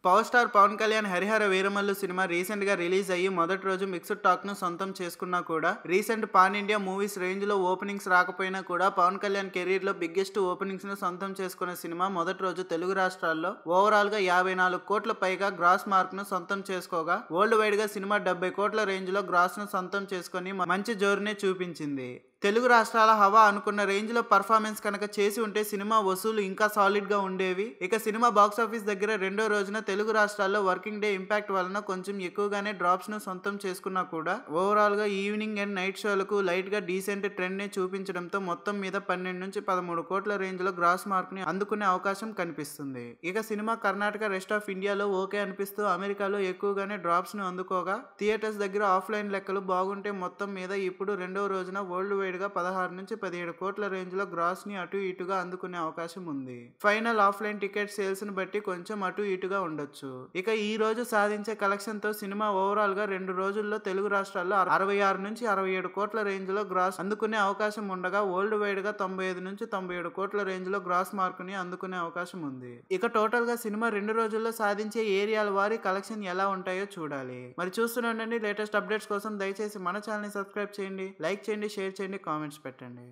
Power star Pawan Kalyan Harihara Veeramallu సినిమా recent గా release అయ్యి మొదటి రోజు మిక్స్డ్ టాక్ ను సొంతం చేసుకున్నా కూడా recent pan India movies range లో ఓపెనింగ్స్ రాకపోయినా కూడా పవన్ కళ్యాణ్ కెరీర్ లో బిగ్గెస్ట్ ఓపెనింగ్స్ ను సొంతం చేసుకున్న సినిమా మొదటి రోజు తెలుగు రాష్ట్రాల్లో ఓవరాల్ గా 54 కోట్ల పైగా గ్రాస్ మార్క్ ను సొంతం చేసుకోగా వరల్డ్ వైడ్ గా సినిమా 70 కోట్ల రేంజ్ లో గ్రాస్ ను సొంతం చేసుకుని మంచి జోరునే చూపించింది. తెలుగు రాష్ట్రాల హవా అనుకున్న రేంజ్ లో పర్ఫార్మెన్స్ కనుక చేసి ఉంటే సినిమా వసూలు ఇంకా సాలిడ్ గా ఉండేవి. ఇక సినిమా బాక్సాఫీస్ దగ్గర రెండో రోజున తెలుగు రాష్ట్రాల్లో వర్కింగ్ డే ఇంపాక్ట్ వలన కొంచెం ఎక్కువగానే డ్రాప్స్ ను సొంతం చేసుకున్నా కూడా ఓవరాల్ గా ఈవినింగ్ అండ్ నైట్ షోలకు లైట్ గా డీసెంట్ ట్రెండ్ ని చూపించడంతో మొత్తం మీద 12 నుంచి 13 కోట్ల రేంజ్ లో గ్రాస్ మార్క్ ని అందుకునే అవకాశం కనిపిస్తుంది. ఇక సినిమా కర్ణాటక రెస్ట్ ఆఫ్ ఇండియాలో ఓకే అనిపిస్తూ అమెరికాలో ఎక్కువగానే డ్రాప్స్ ను అందుకోగా థియేటర్స్ దగ్గర ఆఫ్లైన్ లెక్కలు బాగుంటే మొత్తం మీద ఇప్పుడు రెండో రోజున వరల్డ్ వైడ్ గా 16 నుంచి 17 కోట్ల రేంజ్ లో గ్రాస్ ని అటు ఇటుగా అందుకునే అవకాశం ఉంది. ఫైనల్ ఆఫ్లైన్ టికెట్ సేల్స్ ని బట్టి కొంచెం అటు ఇటుగా ఉండొచ్చు. ఇక ఈ రోజు సాధించే కలెక్షన్ తో సినిమా ఓవరాల్ గా 2 రోజుల్లో తెలుగు రాష్ట్రాల్లో 66 నుంచి 67 కోట్ల రేంజ్ లో గ్రాస్ అందుకునే అవకాశం ఉండగా వరల్డ్ వైడ్ గా 95 నుంచి 97 కోట్ల రేంజ్ లో గ్రాస్ మార్క్ ని అందుకునే అవకాశం ఉంది. ఇక టోటల్ గా సినిమా 2 రోజుల్లో సాధించే ఏరియాల వారి కలెక్షన్ ఎలా ఉంటాయో చూడాలి. మరి చూస్తూనే ఉండండి. లేటెస్ట్ అప్డేట్స్ కోసం దయచేసి మన ఛానల్ ని సబ్స్క్రైబ్ చేయండి, లైక్ చేయండి, షేర్ చేయండి, కామెంట్స్ పెట్టండి.